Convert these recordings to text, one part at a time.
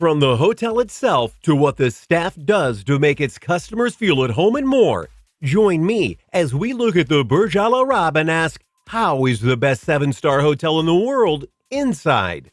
From the hotel itself to what the staff does to make its customers feel at home and more, join me as we look at the Burj Al Arab and ask, how is the best 7-star hotel in the world inside?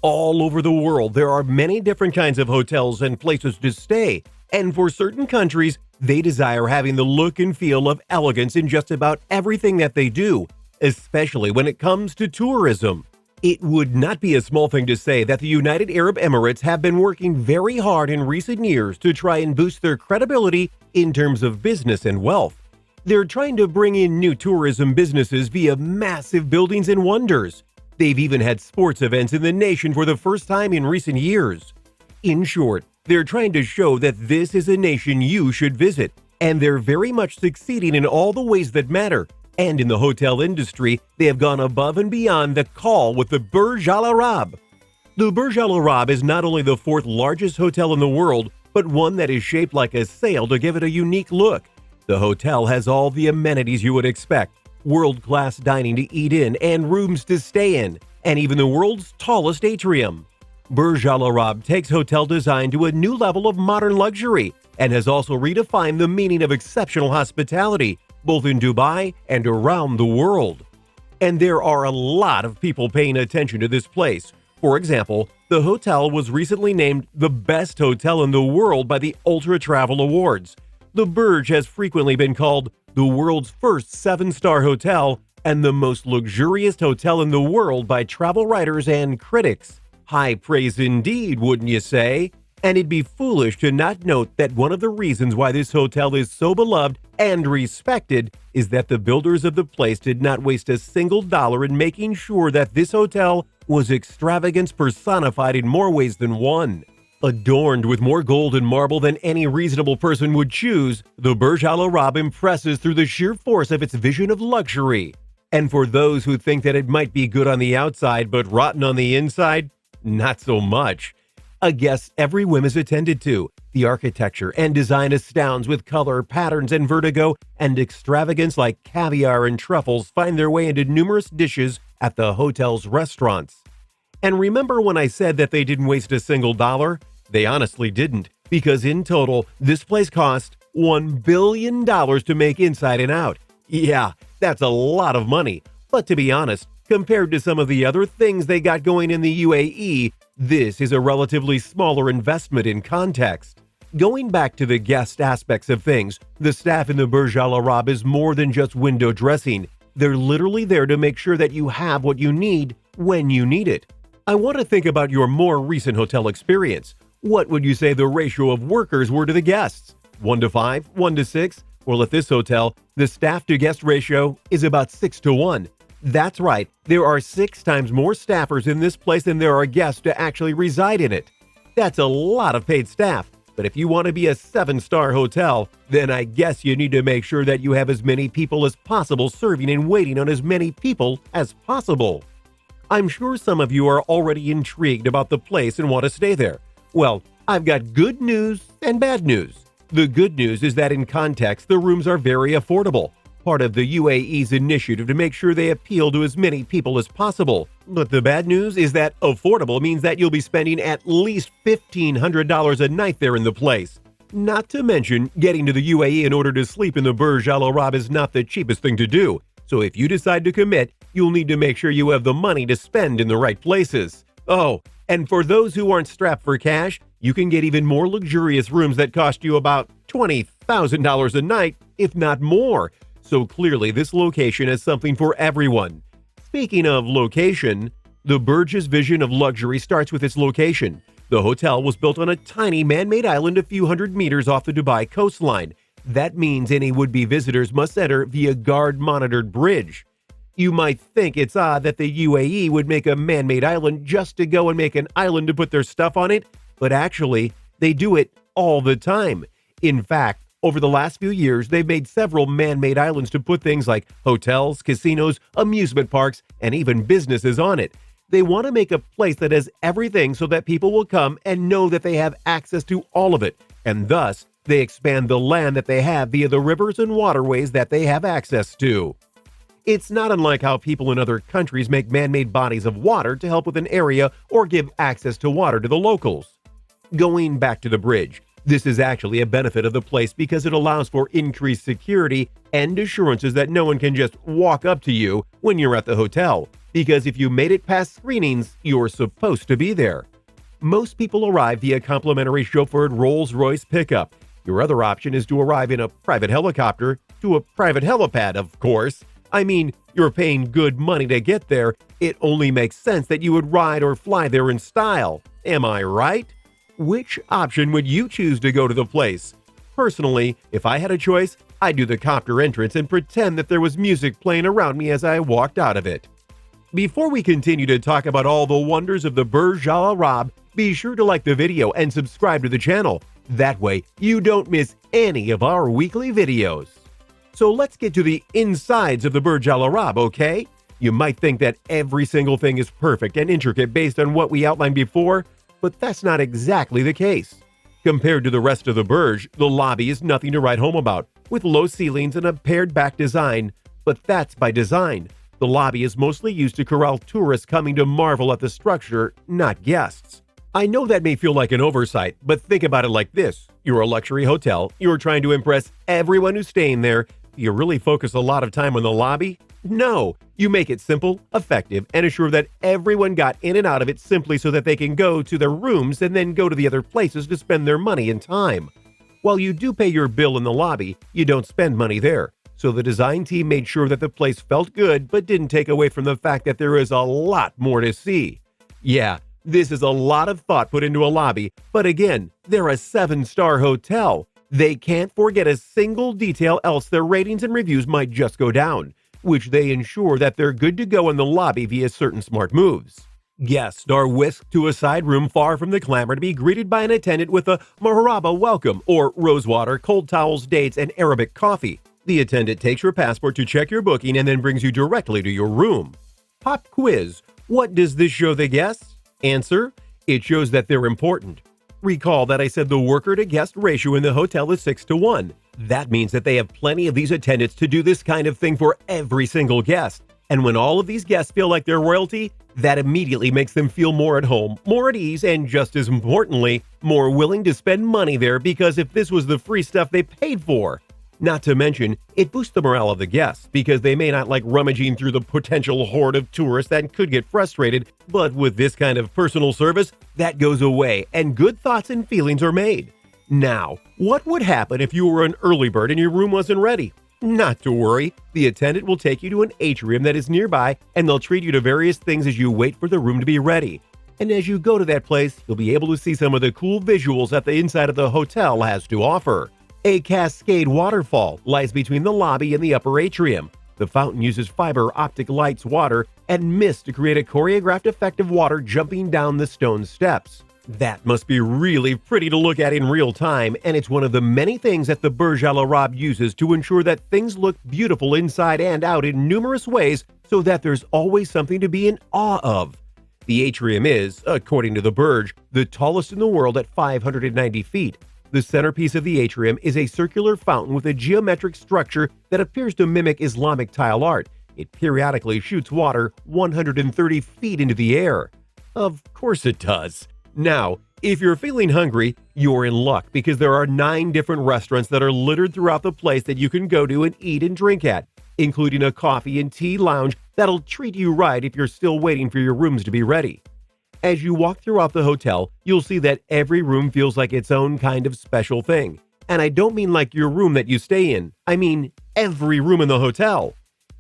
All over the world, there are many different kinds of hotels and places to stay, and for certain countries, they desire having the look and feel of elegance in just about everything that they do, especially when it comes to tourism. It would not be a small thing to say that the United Arab Emirates have been working very hard in recent years to try and boost their credibility in terms of business and wealth. They're trying to bring in new tourism businesses via massive buildings and wonders. They've even had sports events in the nation for the first time in recent years. In short, they're trying to show that this is a nation you should visit, and they're very much succeeding in all the ways that matter. And in the hotel industry, they have gone above and beyond the call with the Burj Al Arab. The Burj Al Arab is not only the 4th largest hotel in the world, but one that is shaped like a sail to give it a unique look. The hotel has all the amenities you would expect, world-class dining to eat in and rooms to stay in, and even the world's tallest atrium. Burj Al Arab takes hotel design to a new level of modern luxury and has also redefined the meaning of exceptional hospitality, both in Dubai and around the world. And there are a lot of people paying attention to this place. For example, the hotel was recently named the best hotel in the world by the Ultra Travel Awards. The Burj has frequently been called the world's first 7-star hotel and the most luxurious hotel in the world by travel writers and critics. High praise indeed, wouldn't you say? And it'd be foolish to not note that one of the reasons why this hotel is so beloved and respected is that the builders of the place did not waste a single dollar in making sure that this hotel was extravagance personified in more ways than one. Adorned with more gold and marble than any reasonable person would choose, the Burj Al Arab impresses through the sheer force of its vision of luxury. And for those who think that it might be good on the outside but rotten on the inside, not so much. A guest every whim is attended to. The architecture and design astounds with color, patterns, and vertigo, and extravagance like caviar and truffles find their way into numerous dishes at the hotel's restaurants. And remember when I said that they didn't waste a single dollar? They honestly didn't, because in total, this place cost $1 billion to make inside and out. Yeah, that's a lot of money. But to be honest, compared to some of the other things they got going in the UAE, this is a relatively smaller investment in context. Going back to the guest aspects of things, the staff in the Burj Al Arab is more than just window dressing. They're literally there to make sure that you have what you need when you need it. I want to think about your more recent hotel experience. What would you say the ratio of workers were to the guests? 1 to 5? 1 to 6? Well, at this hotel, the staff-to-guest ratio is about 6 to 1. That's right, there are 6 times more staffers in this place than there are guests to actually reside in it. That's a lot of paid staff, but if you want to be a 7-star hotel, then I guess you need to make sure that you have as many people as possible serving and waiting on as many people as possible. I'm sure some of you are already intrigued about the place and want to stay there. Well, I've got good news and bad news. The good news is that in context, the rooms are very affordable, part of the UAE's initiative to make sure they appeal to as many people as possible. But the bad news is that affordable means that you'll be spending at least $1,500 a night there in the place. Not to mention, getting to the UAE in order to sleep in the Burj Al Arab is not the cheapest thing to do. So if you decide to commit, you'll need to make sure you have the money to spend in the right places. Oh, and for those who aren't strapped for cash, you can get even more luxurious rooms that cost you about $20,000 a night, if not more. So clearly this location is something for everyone. Speaking of location, the Burj's vision of luxury starts with its location. The hotel was built on a tiny man-made island a few hundred meters off the Dubai coastline. That means any would-be visitors must enter via guard-monitored bridge. You might think it's odd that the UAE would make a man-made island just to go and make an island to put their stuff on it, but actually, they do it all the time. In fact, over the last few years, they've made several man-made islands to put things like hotels, casinos, amusement parks, and even businesses on it. They want to make a place that has everything so that people will come and know that they have access to all of it, and thus, they expand the land that they have via the rivers and waterways that they have access to. It's not unlike how people in other countries make man-made bodies of water to help with an area or give access to water to the locals. Going back to the bridge, this is actually a benefit of the place because it allows for increased security and assurances that no one can just walk up to you when you're at the hotel, because if you made it past screenings, you're supposed to be there. Most people arrive via complimentary chauffeured Rolls-Royce pickup. Your other option is to arrive in a private helicopter to a private helipad, of course. I mean, you're paying good money to get there. It only makes sense that you would ride or fly there in style. Am I right? Which option would you choose to go to the place? Personally, if I had a choice, I'd do the copter entrance and pretend that there was music playing around me as I walked out of it. Before we continue to talk about all the wonders of the Burj Al Arab, be sure to like the video and subscribe to the channel. That way, you don't miss any of our weekly videos. So let's get to the insides of the Burj Al Arab, okay? You might think that every single thing is perfect and intricate based on what we outlined before, but that's not exactly the case. Compared to the rest of the Burj, the lobby is nothing to write home about, with low ceilings and a pared-back design. But that's by design. The lobby is mostly used to corral tourists coming to marvel at the structure, not guests. I know that may feel like an oversight, but think about it like this. You're a luxury hotel, you're trying to impress everyone who's staying there. Do you really focus a lot of time on the lobby? No, you make it simple, effective, and assure that everyone got in and out of it simply so that they can go to their rooms and then go to the other places to spend their money and time. While you do pay your bill in the lobby, you don't spend money there. So the design team made sure that the place felt good but didn't take away from the fact that there is a lot more to see. Yeah, this is a lot of thought put into a lobby, but again, they're a 7-star hotel. They can't forget a single detail, else their ratings and reviews might just go down, which they ensure that they're good to go in the lobby via certain smart moves. Guests are whisked to a side room far from the clamor to be greeted by an attendant with a marhaba welcome, or rosewater, cold towels, dates, and Arabic coffee. The attendant takes your passport to check your booking and then brings you directly to your room. Pop quiz. What does this show the guests? Answer: it shows that they're important. Recall that I said the worker-to-guest ratio in the hotel is 6-to-1. That means that they have plenty of these attendants to do this kind of thing for every single guest. And when all of these guests feel like they're royalty, that immediately makes them feel more at home, more at ease, and just as importantly, more willing to spend money there, because if this was the free stuff they paid for. Not to mention, it boosts the morale of the guests because they may not like rummaging through the potential horde of tourists that could get frustrated, but with this kind of personal service, that goes away and good thoughts and feelings are made. Now, what would happen if you were an early bird and your room wasn't ready? Not to worry, the attendant will take you to an atrium that is nearby and they'll treat you to various things as you wait for the room to be ready. And as you go to that place, you'll be able to see some of the cool visuals that the inside of the hotel has to offer. A cascade waterfall lies between the lobby and the upper atrium. The fountain uses fiber optic lights, water, and mist to create a choreographed effect of water jumping down the stone steps. That must be really pretty to look at in real time, and it's one of the many things that the Burj Al Arab uses to ensure that things look beautiful inside and out in numerous ways so that there's always something to be in awe of. The atrium is, according to the Burj, the tallest in the world at 590 feet. The centerpiece of the atrium is a circular fountain with a geometric structure that appears to mimic Islamic tile art. It periodically shoots water 130 feet into the air. Of course it does. Now, if you're feeling hungry, you're in luck because there are 9 different restaurants that are littered throughout the place that you can go to and eat and drink at, including a coffee and tea lounge that'll treat you right if you're still waiting for your rooms to be ready. As you walk throughout the hotel, you'll see that every room feels like its own kind of special thing. And I don't mean like your room that you stay in. I mean every room in the hotel.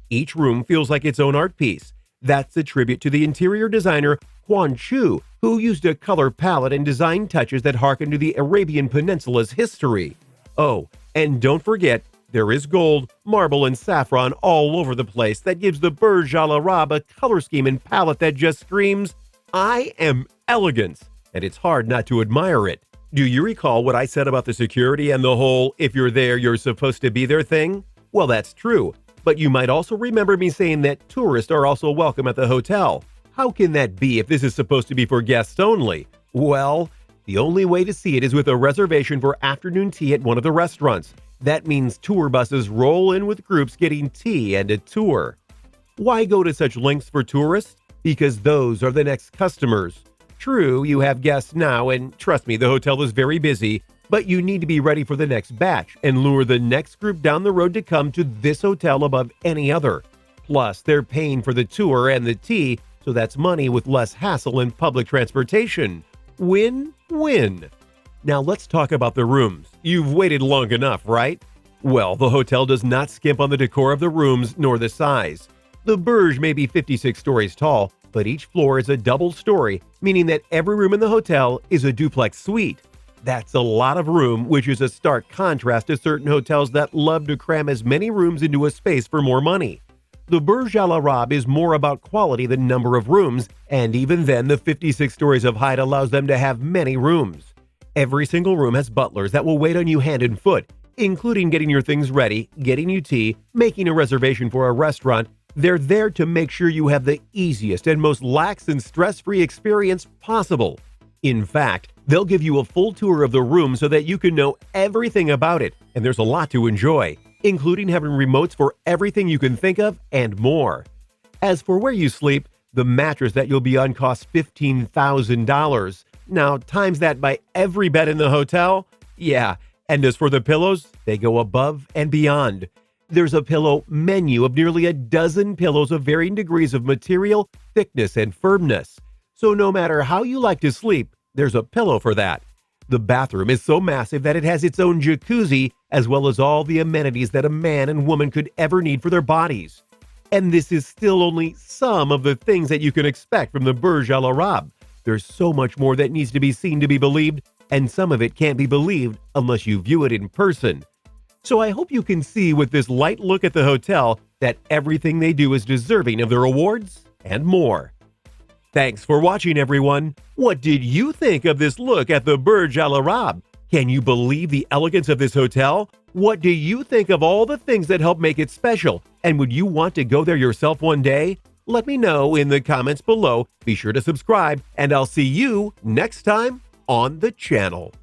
Each room feels like its own art piece. That's a tribute to the interior designer Huan Chu, who used a color palette and design touches that harken to the Arabian Peninsula's history. Oh, and don't forget, there is gold, marble, and saffron all over the place that gives the Burj Al Arab a color scheme and palette that just screams, I am elegance, and it's hard not to admire it. Do you recall what I said about the security and the whole if you're there, you're supposed to be there thing? Well, that's true, but you might also remember me saying that tourists are also welcome at the hotel. How can that be if this is supposed to be for guests only? Well, the only way to see it is with a reservation for afternoon tea at one of the restaurants. That means tour buses roll in with groups getting tea and a tour. Why go to such lengths for tourists? Because those are the next customers. True, you have guests now, and trust me, the hotel is very busy, but you need to be ready for the next batch and lure the next group down the road to come to this hotel above any other. Plus, they're paying for the tour and the tea, so that's money with less hassle in public transportation. Win-win. Now let's talk about the rooms. You've waited long enough, right? Well, the hotel does not skimp on the decor of the rooms nor the size. The Burj may be 56 stories tall, but each floor is a double story, meaning that every room in the hotel is a duplex suite. That's a lot of room, which is a stark contrast to certain hotels that love to cram as many rooms into a space for more money. The Burj Al Arab is more about quality than number of rooms, and even then, the 56 stories of height allows them to have many rooms. Every single room has butlers that will wait on you hand and foot, including getting your things ready, getting you tea, making a reservation for a restaurant. They're there to make sure you have the easiest and most lax and stress-free experience possible. In fact, they'll give you a full tour of the room so that you can know everything about it, and there's a lot to enjoy, including having remotes for everything you can think of and more. As for where you sleep, the mattress that you'll be on costs $15,000. Now, times that by every bed in the hotel? Yeah, and as for the pillows, they go above and beyond. There's a pillow menu of nearly a dozen pillows of varying degrees of material, thickness, and firmness. So no matter how you like to sleep, there's a pillow for that. The bathroom is so massive that it has its own jacuzzi, as well as all the amenities that a man and woman could ever need for their bodies. And this is still only some of the things that you can expect from the Burj Al Arab. There's so much more that needs to be seen to be believed, and some of it can't be believed unless you view it in person. So I hope you can see with this light look at the hotel that everything they do is deserving of their awards and more. Thanks for watching, everyone. What did you think of this look at the Burj Al Arab? Can you believe the elegance of this hotel? What do you think of all the things that help make it special? And would you want to go there yourself one day? Let me know in the comments below. Be sure to subscribe, and I'll see you next time on the channel.